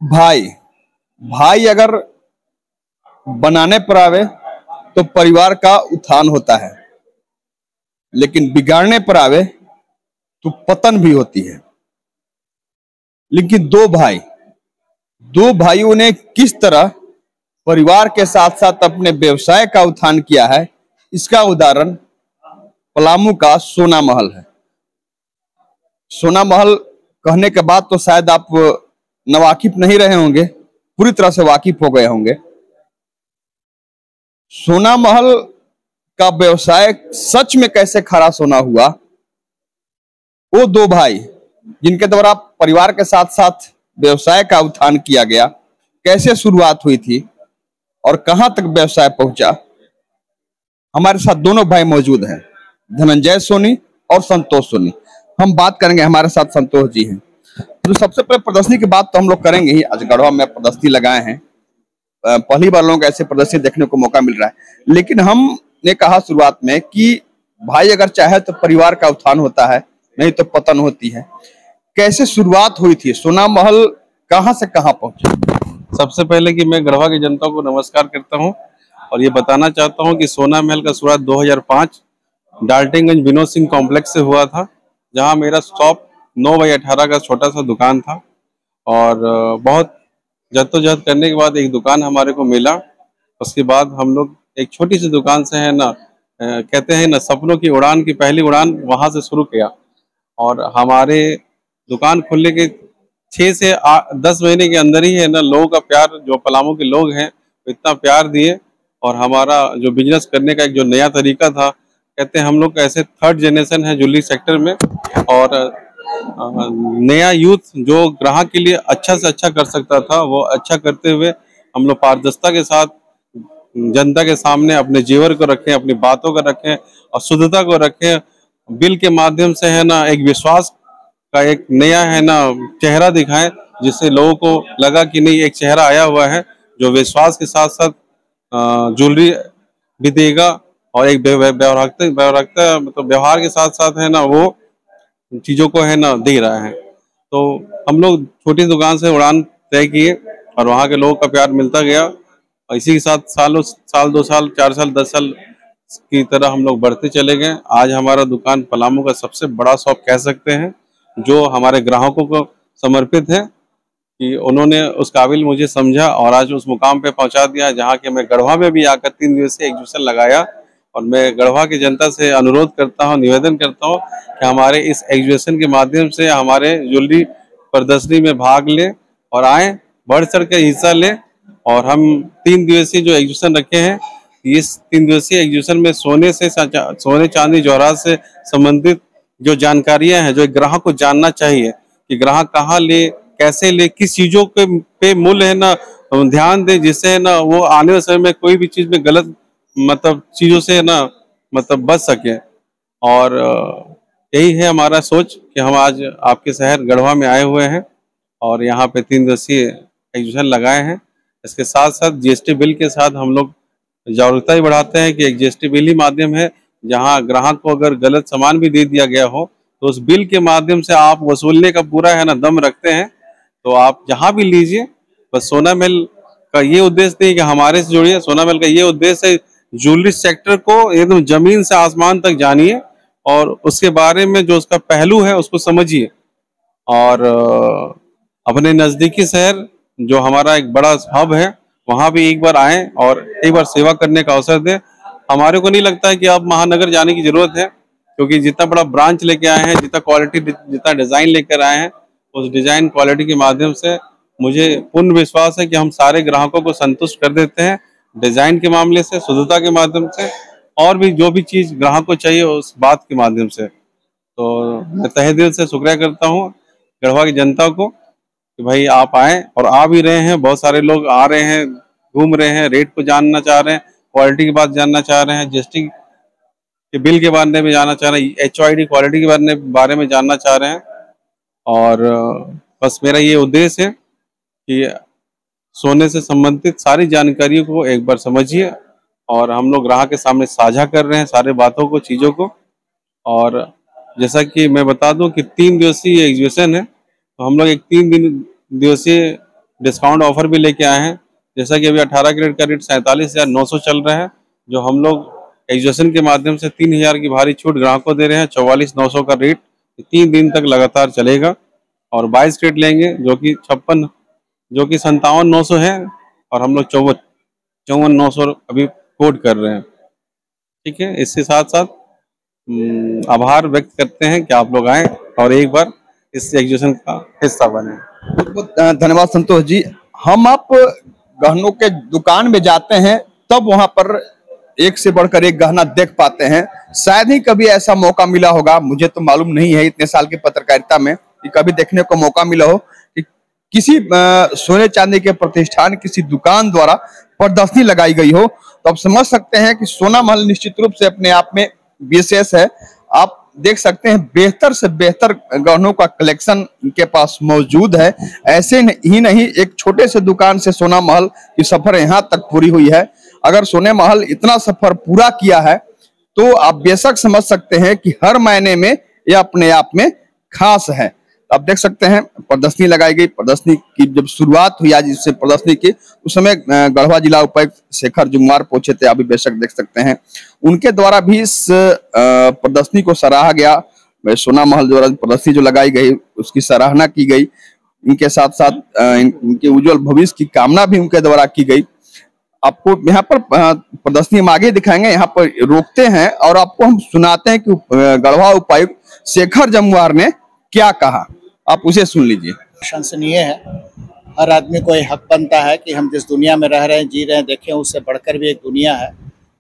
भाई भाई अगर बनाने पर आवे तो परिवार का उत्थान होता है, लेकिन बिगाड़ने पर आवे तो पतन भी होती है। लेकिन दो भाइयों ने किस तरह परिवार के साथ साथ अपने व्यवसाय का उत्थान किया है, इसका उदाहरण पलामू का सोना महल है। सोना महल कहने के बाद तो शायद आप नवाकिफ नहीं रहे होंगे, पूरी तरह से वाकिफ हो गए होंगे। सोना महल का व्यवसाय सच में कैसे खड़ा सोना हुआ, वो दो भाई जिनके द्वारा परिवार के साथ साथ व्यवसाय का उत्थान किया गया, कैसे शुरुआत हुई थी और कहां तक व्यवसाय पहुंचा। हमारे साथ दोनों भाई मौजूद हैं, धनंजय सोनी और संतोष सोनी। हम बात करेंगे, हमारे साथ संतोष जी हैं। तो सबसे पहले प्रदर्शनी की बात तो हम लोग करेंगे ही। आज गढ़वा में प्रदर्शनी लगाए हैं, पहली बार लोगों को ऐसे प्रदर्शनी देखने को मौका मिल रहा है। लेकिन हमने कहा शुरुआत में कि भाई अगर चाहे तो परिवार का उत्थान होता है, नहीं तो पतन होती है। कैसे शुरुआत हुई थी, सोना महल कहां से कहां पहुंचे? सबसे पहले कि मैं गढ़वा की जनता को नमस्कार करता हूं और ये बताना चाहता हूं कि सोना महल का शुरुआत 2005 डाल्टनगंज विनोद सिंह कॉम्प्लेक्स से हुआ था, जहां मेरा शॉप 9/18 का छोटा सा दुकान था। और बहुत जद्दोजहद करने के बाद एक दुकान हमारे को मिला। उसके बाद हम लोग एक छोटी सी दुकान से है ना, कहते हैं ना, सपनों की उड़ान की पहली उड़ान वहां से शुरू किया। और हमारे दुकान खुलने के 6 से 10 महीने के अंदर ही है ना, लोगों का प्यार, जो पलामू के लोग हैं इतना प्यार दिए। और हमारा जो बिजनेस करने का एक जो नया तरीका था, कहते हैं हम लोग ऐसे 3rd जनरेशन है ज्वेलरी सेक्टर में। और नया यूथ जो ग्राहक के लिए अच्छा से अच्छा कर सकता था, वो अच्छा करते हुए हम लोग पारदर्शिता के साथ जनता के सामने अपने जेवर को रखें, अपनी बातों को रखें और शुद्धता को रखें। बिल के माध्यम से है ना एक विश्वास का एक नया है ना चेहरा दिखाएं, जिससे लोगों को लगा कि नहीं, एक चेहरा आया हुआ है जो विश्वास के साथ साथ ज्वेलरी भी देगा और एक व्यवहारिकता मतलब व्यवहार के साथ साथ है ना वो चीजों को है ना दे रहा है। तो हम लोग छोटी दुकान से उड़ान तय किए और वहाँ के लोगों का प्यार मिलता गया। और इसी के साथ साल 2 साल 4 साल 10 साल की तरह हम लोग बढ़ते चले गए। आज हमारा दुकान पलामू का सबसे बड़ा शॉप कह सकते हैं, जो हमारे ग्राहकों को समर्पित है कि उन्होंने उस काबिल मुझे समझा और आज उस मुकाम पे पहुंचा दिया, जहाँ के मैं गढ़वा में भी आकर 3 दिवसीय एग्जीबिशन लगाया। और मैं गढ़वा की जनता से अनुरोध करता हूं, निवेदन करता हूं कि हमारे इस एग्जीबिशन के माध्यम से हमारे ज्वेलरी प्रदर्शनी में भाग लें और आए, बढ़ चढ़ के हिस्सा लें। और हम 3 दिवसीय जो एग्जीबिशन रखे हैं, इस 3 दिवसीय एग्जीबिशन में सोने चांदी जवाहरात से संबंधित जो जानकारियां हैं, जो ग्राहक को जानना चाहिए कि ग्राहक कहाँ ले, कैसे ले, किस चीजों पे मूल्य है ना ध्यान दे, जिससे है ना वो आने वाले समय में कोई भी चीज में गलत मतलब चीजों से ना मतलब बच सके। और यही है हमारा सोच कि हम आज आपके शहर गढ़वा में आए हुए हैं और यहाँ पे 3 दिवसीय एग्जीबिशन लगाए हैं। इसके साथ साथ जीएसटी बिल के साथ हम लोग जागरूकता ही बढ़ाते हैं कि एक जीएसटी बिल ही माध्यम है, जहाँ ग्राहक को अगर गलत सामान भी दे दिया गया हो तो उस बिल के माध्यम से आप वसूलने का पूरा है ना दम रखते हैं। तो आप जहाँ भी लीजिए, बस सोना महल का ये उद्देश्य नहीं कि हमारे से जुड़िए, सोना महल का ये उद्देश्य है ज्वेलरी सेक्टर को एकदम जमीन से आसमान तक जानिए और उसके बारे में जो उसका पहलू है उसको समझिए। और अपने नजदीकी शहर जो हमारा एक बड़ा हब है, वहां भी एक बार आए और एक बार सेवा करने का अवसर दें। हमारे को नहीं लगता है कि अब महानगर जाने की जरूरत है, क्योंकि जितना बड़ा ब्रांच लेके आए हैं, जितना क्वालिटी, जितना डिजाइन लेकर आए हैं, उस डिजाइन क्वालिटी के माध्यम से मुझे पूर्ण विश्वास है कि हम सारे ग्राहकों को संतुष्ट कर देते हैं। डिजाइन के मामले से, शुद्धता के माध्यम से और भी जो भी चीज ग्राहक को चाहिए उस बात के माध्यम से। तो मैं तहे दिल से शुक्रिया करता हूँ गढ़वा की जनता को कि भाई आप आए, और आ भी रहे हैं। बहुत सारे लोग आ रहे हैं, घूम रहे हैं, रेट को जानना चाह रहे हैं, क्वालिटी की बात जानना चाह रहे हैं, जीएसटी के बिल के बारे में जानना चाह रहे हैं, HOID क्वालिटी के बारे में जानना चाह रहे हैं। और बस मेरा ये उद्देश्य है कि सोने से संबंधित सारी जानकारियों को एक बार समझिए, और हम लोग ग्राहक के सामने साझा कर रहे हैं सारे बातों को, चीज़ों को। और जैसा कि मैं बता दूं कि 3 दिवसीय एग्जीबिशन है, तो हम लोग एक 3 दिवसीय डिस्काउंट ऑफर भी लेके आए हैं। जैसा कि अभी 18 कैरेट का रेट 47,900 चल रहा है, जो हम लोग एग्जीबिशन के माध्यम से 3,000 की भारी छूट ग्राहक को दे रहे हैं। 44,900 का रेट 3 दिन तक लगातार चलेगा। और 22 कैरेट लेंगे जो कि 57,900 है, और हम लोग 54,900 अभी कोट कर रहे हैं। ठीक है, इसके साथ साथ आभार व्यक्त करते हैं कि आप लोग आए और एक बार इस एग्जीबिशन का हिस्सा बने। बहुत बहुत धन्यवाद संतोष जी। हम आप गहनों के दुकान में जाते हैं तब वहां पर एक से बढ़कर एक गहना देख पाते हैं। शायद ही कभी ऐसा मौका मिला होगा, मुझे तो मालूम नहीं है इतने साल की पत्रकारिता में, कि कभी देखने को मौका मिला हो कि किसी सोने चांदी के प्रतिष्ठान, किसी दुकान द्वारा प्रदर्शनी लगाई गई हो। तो आप समझ सकते हैं कि सोना महल निश्चित रूप से अपने आप में विशेष है। आप देख सकते हैं बेहतर से बेहतर गहनों का कलेक्शन इनके पास मौजूद है। ऐसे ही नहीं, एक छोटे से दुकान से सोना महल की सफर यहाँ तक पूरी हुई है। अगर सोने महल इतना सफर पूरा किया है तो आप बेशक समझ सकते हैं कि हर महीने में यह अपने आप में खास है। आप देख सकते हैं प्रदर्शनी लगाई गई। प्रदर्शनी की जब शुरुआत हुई आज इससे प्रदर्शनी की, उस समय गढ़वा जिला उपायुक्त शेखर जुम्मार पहुंचे थे, अभी बेशक देख सकते हैं। उनके द्वारा भी इस प्रदर्शनी को सराहा गया। सोना महल द्वारा प्रदर्शनी जो लगाई गई उसकी सराहना की गई। इनके साथ साथ इनके उज्जवल भविष्य की कामना भी उनके द्वारा की गई। आपको यहाँ पर प्रदर्शनी हम आगे दिखाएंगे, यहाँ पर रोकते हैं और आपको हम सुनाते हैं कि गढ़वा उपायुक्त शेखर जमुआर ने क्या कहा। आप उसे सुन लीजिए। प्रशंसनीय है। हर आदमी को ये हक बनता है कि हम जिस दुनिया में रह रहे हैं, जी रहे हैं, देखें उससे बढ़कर भी एक दुनिया है।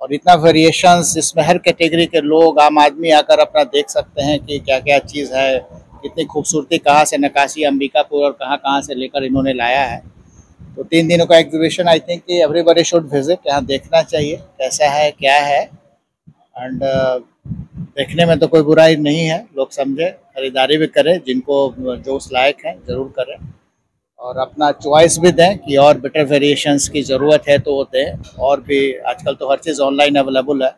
और इतना वेरिएशंस, इसमें हर कैटेगरी के लोग, आम आदमी आकर अपना देख सकते हैं कि क्या क्या चीज़ है, कितनी खूबसूरती, कहाँ से नक्काशी अंबिकापुर और कहाँ कहाँ से लेकर इन्होंने लाया है। तो 3 दिनों का एग्जीबिशन, आई थिंक कि एवरीबॉडी शुड विजिट, यहाँ देखना चाहिए कैसा है, क्या है। एंड देखने में तो कोई बुराई नहीं है, लोग समझे, खरीदारी भी करें, जिनको जो उस लायक है जरूर करें, और अपना चॉइस भी दें कि और बेटर वेरिएशंस की ज़रूरत है तो वो दें। और भी आजकल तो हर चीज़ ऑनलाइन अवेलेबल है,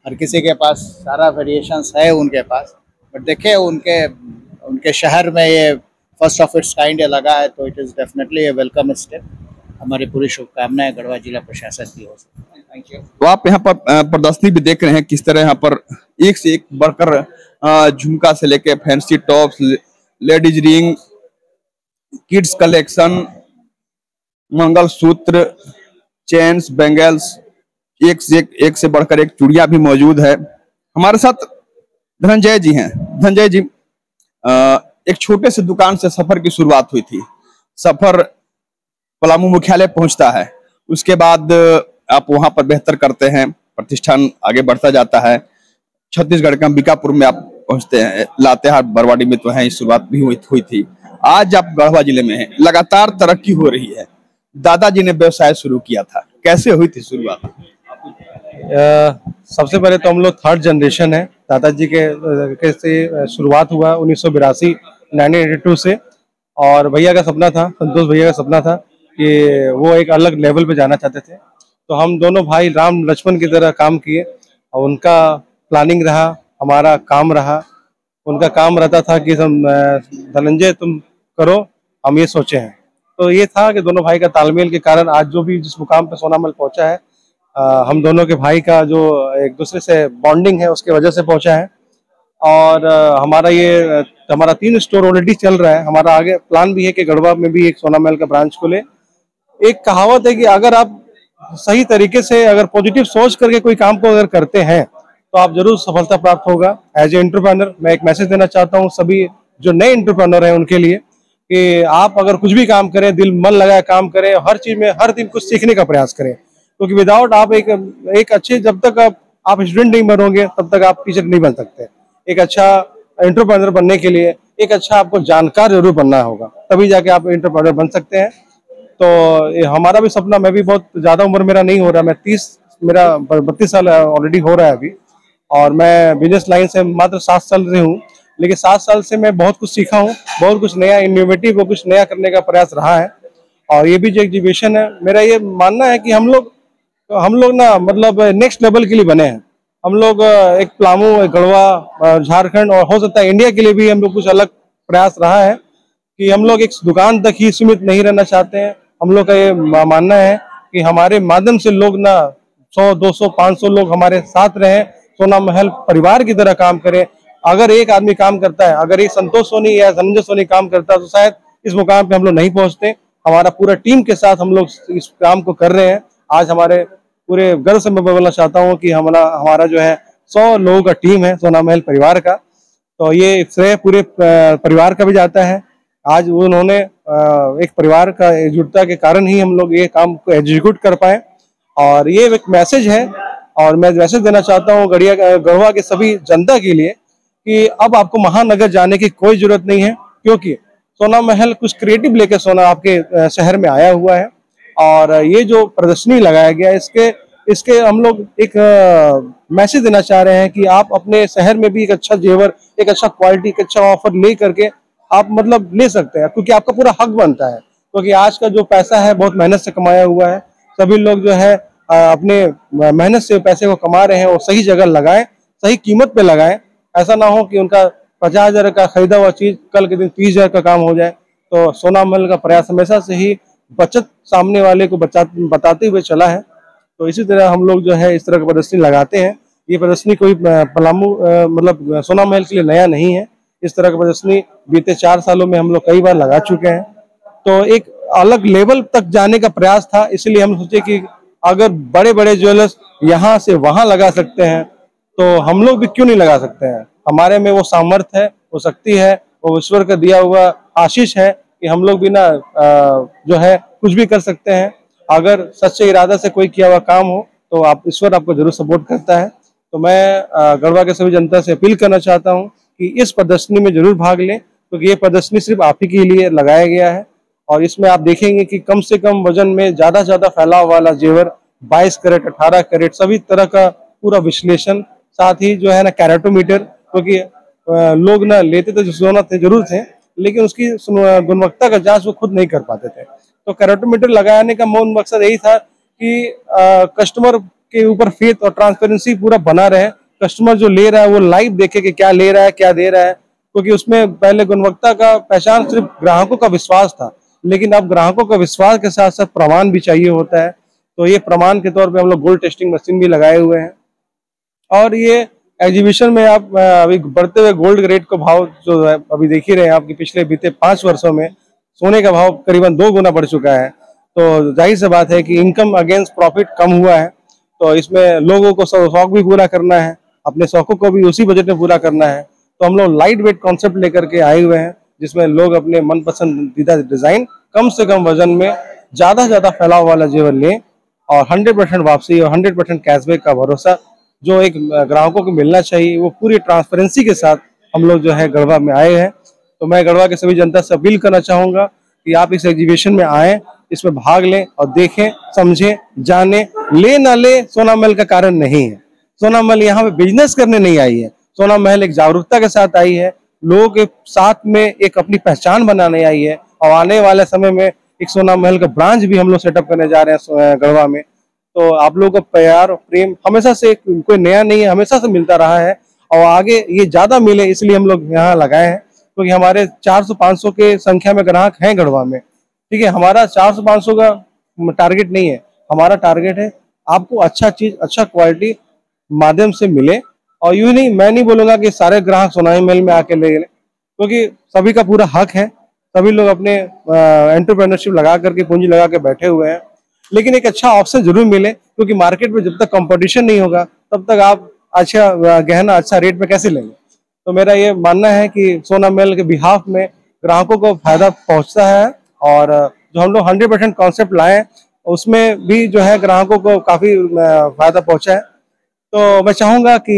हर किसी के पास सारा वेरिएशंस है उनके पास। बट देखें उनके शहर में ये फर्स्ट ऑफ इट्स काइंड लगा है, तो it is definitely A welcome step. हमारी पूरी शुभकामनाएं गढ़वा जिला प्रशासन की ओर से। Thank you. तो आप यहाँ पर प्रदर्शनी भी देख रहे हैं किस तरह यहाँ पर एक से एक बढ़कर झुमका से लेके fancy tops, ladies ring, kids collection, mangalsutra, chains, bangles, एक से बढ़कर एक चूड़ियां भी मौजूद है। हमारे साथ धनंजय जी हैं। धनंजय जी, एक छोटे से दुकान से सफर की शुरुआत हुई थी। सफर पलामू मुख्यालय पहुंचता है, उसके बाद आप वहां पर बेहतर करते हैं, प्रतिष्ठान आगे बढ़ता जाता है। छत्तीसगढ़ के अंबिकापुर में आप पहुंचते हैं, लातेहार, बरवाड़ी में तो है, शुरुआत भी हुई थी। आज आप गढ़वा जिले में हैं, लगातार तरक्की हो रही है। दादाजी ने व्यवसाय शुरू किया था, कैसे हुई थी शुरुआत? सबसे पहले तो हम लोग 3rd जनरेशन है। दादाजी के से शुरुआत हुआ 1982 से, और भैया का सपना था, संतोष भैया का सपना था कि वो एक अलग लेवल पे जाना चाहते थे। तो हम दोनों भाई राम लक्ष्मण की तरह काम किए, और उनका प्लानिंग रहा, हमारा काम रहा। उनका काम रहता था कि धनंजय तुम करो, हम ये सोचे हैं। तो ये था कि दोनों भाई का तालमेल के कारण आज जो भी जिस मुकाम पे सोना महल पहुंचा है, हम दोनों के भाई का जो एक दूसरे से बॉन्डिंग है उसके वजह से पहुंचा है। और हमारा 3 स्टोर ऑलरेडी चल रहा है। हमारा आगे प्लान भी है कि गढ़वा में भी एक सोना महल का ब्रांच खोले। एक कहावत है कि अगर आप सही तरीके से, अगर पॉजिटिव सोच करके कोई काम को अगर करते हैं तो आप जरूर सफलता प्राप्त होगा। एज ए एंटरप्रेन्योर मैं एक मैसेज देना चाहता हूँ सभी जो नए एंटरप्रेन्योर हैं उनके लिए, कि आप अगर कुछ भी काम करें, दिल मन लगाए काम करें, हर चीज में हर दिन कुछ सीखने का प्रयास करें। क्योंकि विदाउट आप एक अच्छे, जब तक आप स्टूडेंट नहीं बनोगे तब तक आप टीचर नहीं बन सकते। एक अच्छा एंटरप्रेन्योर बनने के लिए एक अच्छा आपको जानकार जरूर बनना होगा, तभी जाके आप एंटरप्रेन्योर बन सकते हैं। तो हमारा भी सपना, मैं भी बहुत ज्यादा उम्र मेरा नहीं हो रहा, मेरा 32 साल ऑलरेडी हो रहा है अभी, और मैं बिजनेस लाइन से मात्र 7 साल से हूँ। लेकिन 7 साल से मैं बहुत कुछ सीखा हूँ, बहुत कुछ नया इनोवेटिव, कुछ नया करने का प्रयास रहा है। और ये भी जो एग्जीबिशन है, मेरा ये मानना है कि हम लोग ना मतलब नेक्स्ट लेवल के लिए बने हैं। हम लोग एक पलामू, एक गढ़वा, झारखंड और हो सकता है इंडिया के लिए भी हम लोग कुछ अलग प्रयास रहा है कि हम लोग एक दुकान तक ही सीमित नहीं रहना चाहते हैं। हम लोग का ये मानना है कि हमारे माध्यम से लोग ना 100, 200, 500 लोग हमारे साथ रहें, सोना महल परिवार की तरह काम करें। अगर एक आदमी काम करता है, अगर एक संतोष सोनी या धनंजय सोनी काम करता है, तो शायद इस मुकाम पे हम लोग नहीं पहुंचते। हमारा पूरा टीम के साथ हम लोग इस काम को कर रहे हैं। आज हमारे पूरे गर्व से मैं बोलना चाहता हूँ कि हमारा जो है 100 लोगों का टीम है सोना महल परिवार का। तो ये श्रेय पूरे परिवार का भी जाता है। आज उन्होंने एक परिवार का एकजुटता के कारण ही हम लोग ये काम को एग्जीक्यूट कर पाए। और ये एक मैसेज है, और मैं मैसेज देना चाहता हूँ गढ़वा के सभी जनता के लिए कि अब आपको महानगर जाने की कोई जरूरत नहीं है, क्योंकि सोना महल कुछ क्रिएटिव लेके सोना आपके शहर में आया हुआ है। और ये जो प्रदर्शनी लगाया गया इसके हम लोग एक मैसेज देना चाह रहे हैं कि आप अपने शहर में भी एक अच्छा जेवर, एक अच्छा क्वालिटी, एक अच्छा ऑफर ले करके आप मतलब ले सकते हैं, क्योंकि आपका पूरा हक बनता है। क्योंकि आज का जो पैसा है बहुत मेहनत से कमाया हुआ है। सभी लोग जो है अपने मेहनत से पैसे को कमा रहे हैं, और सही जगह लगाएं, सही कीमत पे लगाएं। ऐसा ना हो कि उनका 50,000 का खरीदा हुआ चीज कल के दिन 30,000 का काम हो जाए। तो सोना महल का प्रयास हमेशा से ही बचत सामने वाले को बताते हुए चला है। तो इसी तरह हम लोग जो है इस तरह की प्रदर्शनी लगाते हैं। ये प्रदर्शनी कोई पलामू मतलब सोना महल के लिए नया नहीं है। इस तरह की प्रदर्शनी बीते 4 सालों में हम लोग कई बार लगा चुके हैं। तो एक अलग लेवल तक जाने का प्रयास था, इसलिए हम सोचे कि अगर बड़े बड़े ज्वेलर्स यहाँ से वहां लगा सकते हैं तो हम लोग भी क्यों नहीं लगा सकते हैं। हमारे में वो सामर्थ्य है, वो शक्ति है, वो ईश्वर का दिया हुआ आशीष है कि हम लोग भी ना जो है कुछ भी कर सकते हैं। अगर सच्चे इरादा से कोई किया हुआ काम हो तो ईश्वर आपको जरूर सपोर्ट करता है। तो मैं गढ़वा के सभी जनता से अपील करना चाहता हूँ कि इस प्रदर्शनी में जरूर भाग लें, क्योंकि ये प्रदर्शनी सिर्फ आप ही के लिए लगाया गया है। और इसमें आप देखेंगे कि कम से कम वजन में ज्यादा फैलाव वाला जेवर, 22 कैरेट, 18 कैरेट, सभी तरह का पूरा विश्लेषण, साथ ही जो है ना कैरेटोमीटर, क्योंकि लोग ना लेते तो सोना थे जरूर थे, लेकिन उसकी गुणवत्ता का जांच वो खुद नहीं कर पाते थे। तो कैरेटोमीटर लगाने का मूल मकसद यही था कि कस्टमर के ऊपर फेथ और ट्रांसपेरेंसी पूरा बना रहे। कस्टमर जो ले रहा है वो लाइव देखे कि क्या ले रहा है, क्या दे रहा है। क्योंकि उसमें पहले गुणवत्ता का पहचान सिर्फ ग्राहकों का विश्वास था, लेकिन अब ग्राहकों का विश्वास के साथ साथ प्रमाण भी चाहिए होता है। तो ये प्रमाण के तौर पे हम लोग गोल्ड टेस्टिंग मशीन भी लगाए हुए हैं। और ये एग्जीबिशन में आप अभी बढ़ते हुए गोल्ड रेट को भाव जो है अभी देख ही रहे हैं, आपकी पिछले बीते 5 वर्षों में सोने का भाव करीबन 2 गुना बढ़ चुका है। तो जाहिर सी बात है कि इनकम अगेंस्ट प्रॉफिट कम हुआ है। तो इसमें लोगों को शौक भी पूरा करना है, अपने शौकों को भी उसी बजट में पूरा करना है। तो हम लोग लाइट वेट कॉन्सेप्ट लेकर के आए हुए हैं, जिसमें लोग अपने मन पसंदीदा डिजाइन कम से कम वजन में ज्यादा फैलाव वाला जेवर लें, और 100% वापसी और 100% कैशबैक का भरोसा जो एक ग्राहकों को मिलना चाहिए, वो पूरी ट्रांसपेरेंसी के साथ हम लोग जो है गढ़वा में आए हैं। तो मैं गढ़वा के सभी जनता से अपील करना चाहूंगा कि आप इस एग्जीबिशन में आए, इसमें भाग लें और देखें, समझें, जानें। ले ना ले सोना महल का कारण नहीं है। सोना महल यहाँ पे बिजनेस करने नहीं आई है। सोना महल एक जागरूकता के साथ आई है, लोगों के साथ में एक अपनी पहचान बनाने आई है। और आने वाले समय में एक सोना महल का ब्रांच भी हम लोग सेटअप करने जा रहे हैं गढ़वा में। तो आप लोगों का प्यार और प्रेम हमेशा से कोई नया नहीं है, हमेशा से मिलता रहा है, और आगे ये ज्यादा मिले इसलिए हम लोग यहाँ लगाए हैं। क्योंकि हमारे 400-500 के संख्या में ग्राहक हैं गढ़वा में। ठीक है, हमारा 400-500 का टारगेट नहीं है, हमारा टारगेट है आपको अच्छा चीज, अच्छा क्वालिटी माध्यम से मिले। और यूं नहीं, मैं नहीं बोलूंगा कि सारे ग्राहक सोना महल में आके ले लें, क्योंकि सभी का पूरा हक है। सभी लोग अपने एंटरप्रेन्योरशिप लगा करके, पूंजी लगा के बैठे हुए हैं, लेकिन एक अच्छा ऑप्शन जरूर मिले। क्योंकि मार्केट में जब तक कंपटीशन नहीं होगा तब तक आप अच्छा गहना अच्छा रेट पे कैसे लेंगे। तो मेरा ये मानना है कि सोना महल के बिहाफ में ग्राहकों को फायदा पहुंचता है, और जो हम लोग 100% कॉन्सेप्ट लाए उसमें भी जो है ग्राहकों को काफी फायदा पहुंचा है। तो मैं चाहूंगा कि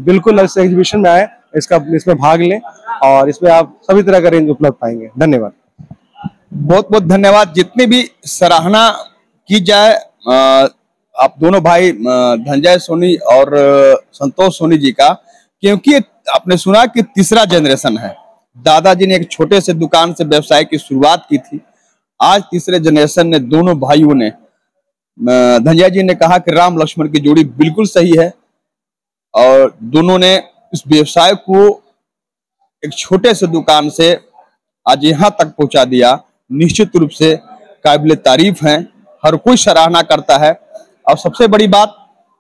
बिल्कुल इस एग्जीबिशन में आए, इसमें भाग लें और इसमें आप सभी तरह का रेंज उपलब्ध पाएंगे। धन्यवाद। बहुत बहुत धन्यवाद। जितनी भी सराहना की जाए आप दोनों भाई धनंजय सोनी और संतोष सोनी जी का, क्योंकि आपने सुना कि तीसरा जनरेशन है। दादाजी ने एक छोटे से दुकान से व्यवसाय की शुरुआत की थी, आज तीसरे जनरेशन ने, दोनों भाइयों ने, धनंजय जी ने कहा कि राम लक्ष्मण की जोड़ी बिल्कुल सही है और दोनों ने इस व्यवसाय को एक छोटे से दुकान से आज यहाँ तक पहुंचा दिया। निश्चित रूप से काबिल तारीफ हैं, हर कोई सराहना करता है। और सबसे बड़ी बात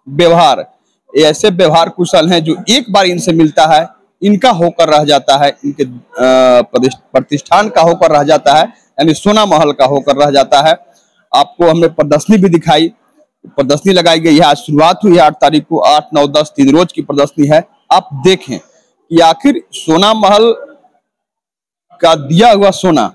व्यवहार, ये ऐसे व्यवहार कुशल हैं जो एक बार इनसे मिलता है इनका होकर रह जाता है, इनके प्रतिष्ठान का होकर रह जाता है, यानी सोना महल का होकर रह जाता है। आपको हमने प्रदर्शनी भी दिखाई, प्रदर्शनी लगाई गई है, आज शुरुआत हुई है 8 तारीख को, 8, 9, 10 3 रोज की प्रदर्शनी है। आप देखें कि आखिर सोना महल का दिया हुआ सोना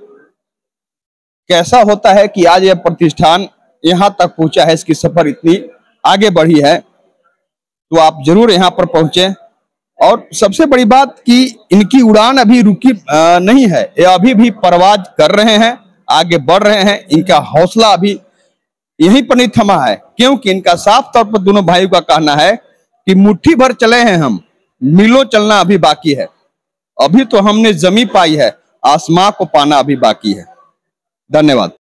कैसा होता है कि आज यह प्रतिष्ठान यहाँ तक पहुंचा है, इसकी सफर इतनी आगे बढ़ी है। तो आप जरूर यहाँ पर पहुंचे। और सबसे बड़ी बात कि इनकी उड़ान अभी रुकी नहीं है, ये अभी भी परवाज कर रहे हैं, आगे बढ़ रहे हैं। इनका हौसला अभी यहीं पर नहीं थमा है, क्योंकि इनका साफ तौर पर दोनों भाइयों का कहना है कि मुट्ठी भर चले हैं हम, मीलों चलना अभी बाकी है। अभी तो हमने जमी पाई है, आसमां को पाना अभी बाकी है। धन्यवाद।